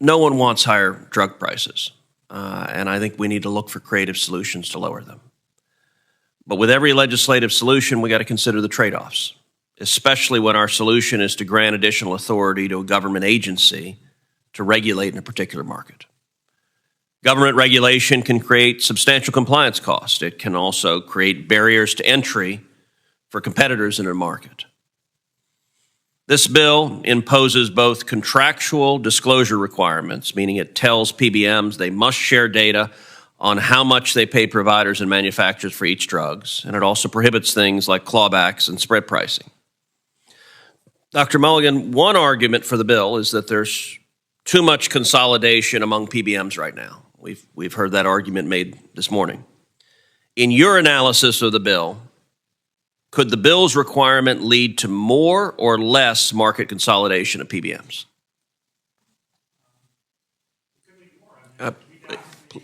No one wants higher drug prices, and I think we need to look for creative solutions to lower them. But with every legislative solution, we got to consider the trade-offs, especially when our solution is to grant additional authority to a government agency to regulate in a particular market. Government regulation can create substantial compliance costs. It can also create barriers to entry for competitors in a market. This bill imposes both contractual disclosure requirements, meaning it tells PBMs they must share data on how much they pay providers and manufacturers for each drugs, and it also prohibits things like clawbacks and spread pricing. Dr. Mulligan, one argument for the bill is that there's too much consolidation among PBMs right now. We've heard that argument made this morning. In your analysis of the bill, could the bill's requirement lead to more or less market consolidation of PBMs?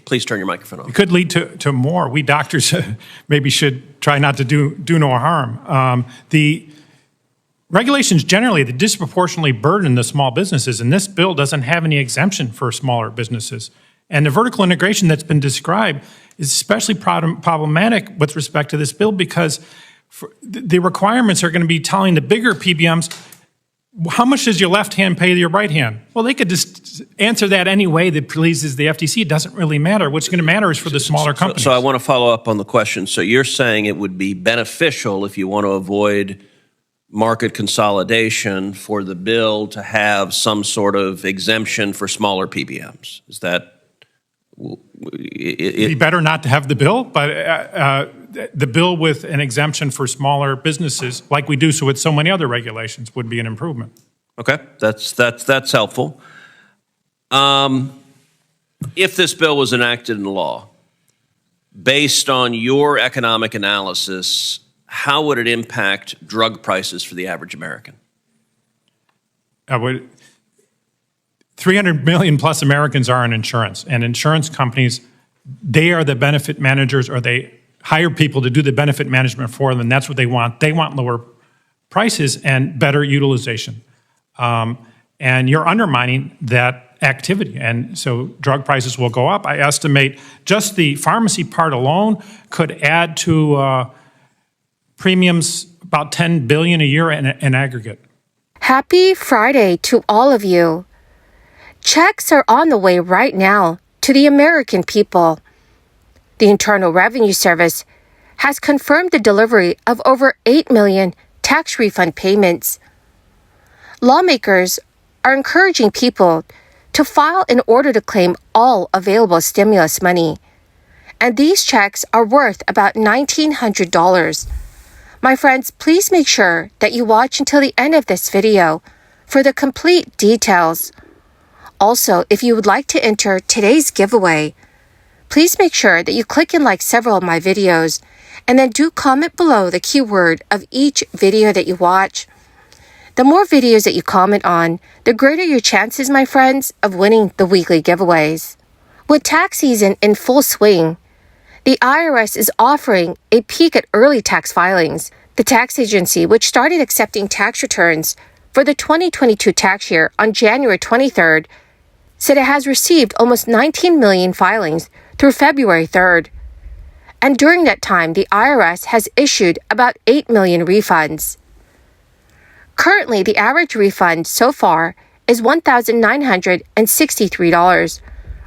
Please turn your microphone on. It could lead to more. We doctors maybe should try not to do no harm. The regulations generally, they disproportionately burden the small businesses, and this bill doesn't have any exemption for smaller businesses. And the vertical integration that's been described is especially problematic with respect to this bill because the requirements are going to be telling the bigger PBMs, how much does your left hand pay to your right hand? Well, they could just answer that any way that pleases the FTC. It doesn't really matter. What's going to matter is for the smaller companies. So I want to follow up on the question. So you're saying it would be beneficial if you want to avoid market consolidation for the bill to have some sort of exemption for smaller PBMs. Is that? It'd be better not to have the bill, but the bill with an exemption for smaller businesses, like we do so with so many other regulations, would be an improvement. Okay, that's helpful. If this bill was enacted into law, based on your economic analysis, how would it impact drug prices for the average American? 300 million plus Americans are in insurance, and insurance companies, they are the benefit managers, or they hire people to do the benefit management for them, and that's what they want. They want lower prices and better utilization. And you're undermining that activity, and so drug prices will go up. I estimate just the pharmacy part alone could add to premiums about $10 billion a year in aggregate. Happy Friday to all of you. Checks are on the way right now to the American people. The Internal Revenue Service has confirmed the delivery of over 8 million tax refund payments. Lawmakers are encouraging people to file in order to claim all available stimulus money. And these checks are worth about $1,900. My friends, please make sure that you watch until the end of this video for the complete details. Also, if you would like to enter today's giveaway, please make sure that you click and like several of my videos, and then do comment below the keyword of each video that you watch. The more videos that you comment on, the greater your chances, my friends, of winning the weekly giveaways. With tax season in full swing, the IRS is offering a peek at early tax filings. The tax agency, which started accepting tax returns for the 2022 tax year on January 23rd, said it has received almost 19 million filings through February 3rd. And during that time, the IRS has issued about 8 million refunds. Currently, the average refund so far is $1,963,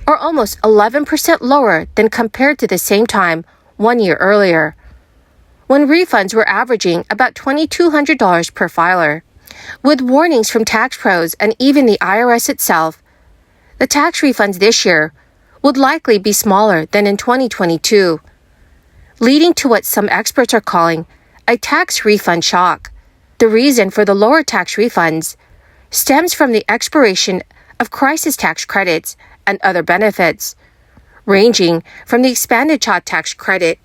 or almost 11% lower than compared to the same time 1 year earlier, when refunds were averaging about $2,200 per filer. With warnings from tax pros and even the IRS itself, the tax refunds this year would likely be smaller than in 2022, leading to what some experts are calling a tax refund shock. The reason for the lower tax refunds stems from the expiration of crisis tax credits and other benefits, ranging from the expanded child tax credit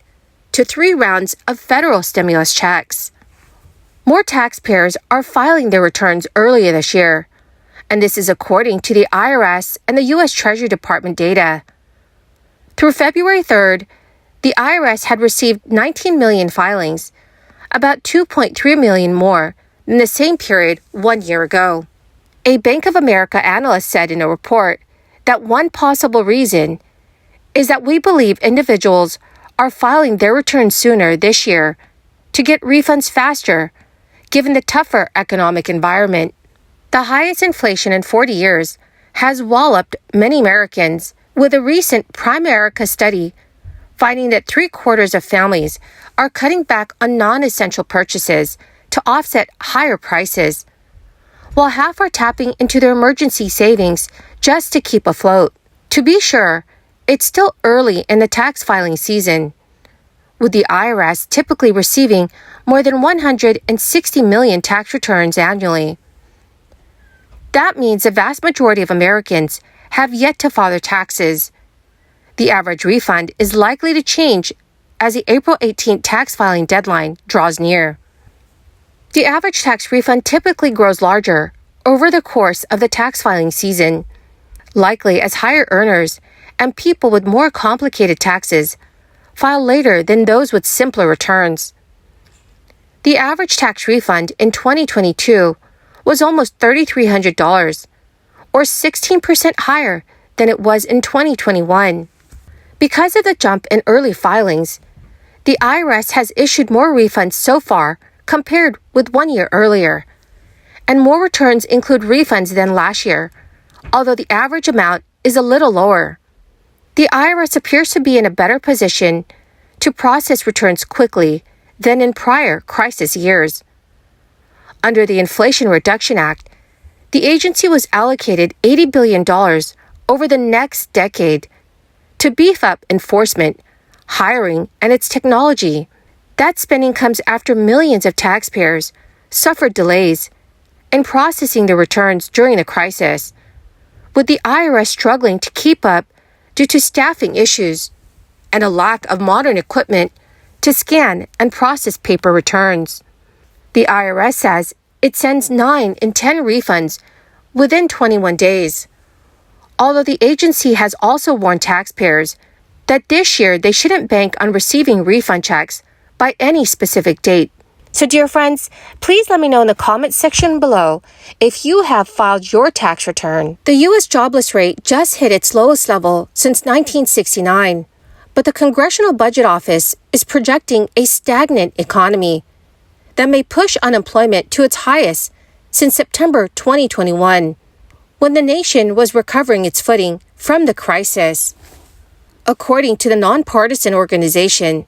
to 3 rounds of federal stimulus checks. More taxpayers are filing their returns earlier this year, and this is according to the IRS and the U.S. Treasury Department data. Through February 3rd, the IRS had received 19 million filings, about 2.3 million more than the same period 1 year ago. A Bank of America analyst said in a report that one possible reason is that we believe individuals are filing their returns sooner this year to get refunds faster, given the tougher economic environment. The highest inflation in 40 years has walloped many Americans, with a recent Primerica study finding that 3/4 of families are cutting back on non-essential purchases to offset higher prices, while half are tapping into their emergency savings just to keep afloat. To be sure, it's still early in the tax filing season, with the IRS typically receiving more than 160 million tax returns annually. That means the vast majority of Americans have yet to file their taxes. The average refund is likely to change as the April 18th tax filing deadline draws near. The average tax refund typically grows larger over the course of the tax filing season, likely as higher earners and people with more complicated taxes file later than those with simpler returns. The average tax refund in 2022 was almost $3,300, or 16% higher than it was in 2021. Because of the jump in early filings, the IRS has issued more refunds so far compared with 1 year earlier, and more returns include refunds than last year, although the average amount is a little lower. The IRS appears to be in a better position to process returns quickly than in prior crisis years. Under the Inflation Reduction Act, the agency was allocated $80 billion over the next decade to beef up enforcement, hiring, and its technology. That spending comes after millions of taxpayers suffered delays in processing their returns during the crisis, with the IRS struggling to keep up due to staffing issues and a lack of modern equipment to scan and process paper returns. The IRS says it sends 9 in 10 refunds within 21 days, although the agency has also warned taxpayers that this year they shouldn't bank on receiving refund checks by any specific date. So dear friends, please let me know in the comments section below if you have filed your tax return. The U.S. jobless rate just hit its lowest level since 1969, but the Congressional Budget Office is projecting a stagnant economy that may push unemployment to its highest since September 2021, when the nation was recovering its footing from the crisis. According to the nonpartisan organization,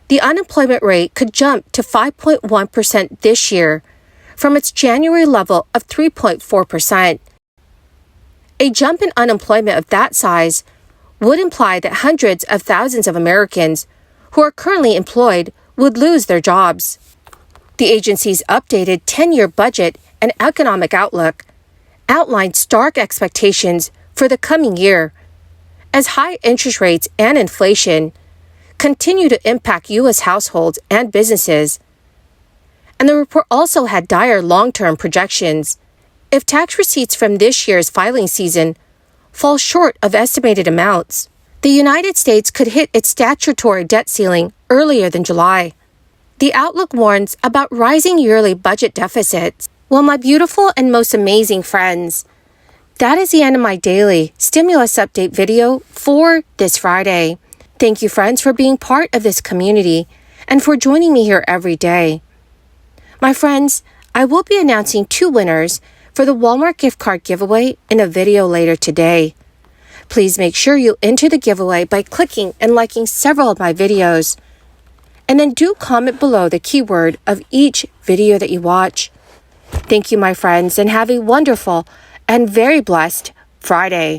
the unemployment rate could jump to 5.1% this year from its January level of 3.4%. A jump in unemployment of that size would imply that hundreds of thousands of Americans who are currently employed would lose their jobs. The agency's updated 10-year budget and economic outlook outlined stark expectations for the coming year, as high interest rates and inflation continue to impact U.S. households and businesses. And the report also had dire long-term projections. If tax receipts from this year's filing season fall short of estimated amounts, the United States could hit its statutory debt ceiling earlier than July. The outlook warns about rising yearly budget deficits. Well, my beautiful and most amazing friends, that is the end of my daily stimulus update video for this Friday. Thank you, friends, for being part of this community and for joining me here every day. My friends, I will be announcing 2 winners for the Walmart gift card giveaway in a video later today. Please make sure you enter the giveaway by clicking and liking several of my videos. And then do comment below the keyword of each video that you watch. Thank you, my friends, and have a wonderful and very blessed Friday.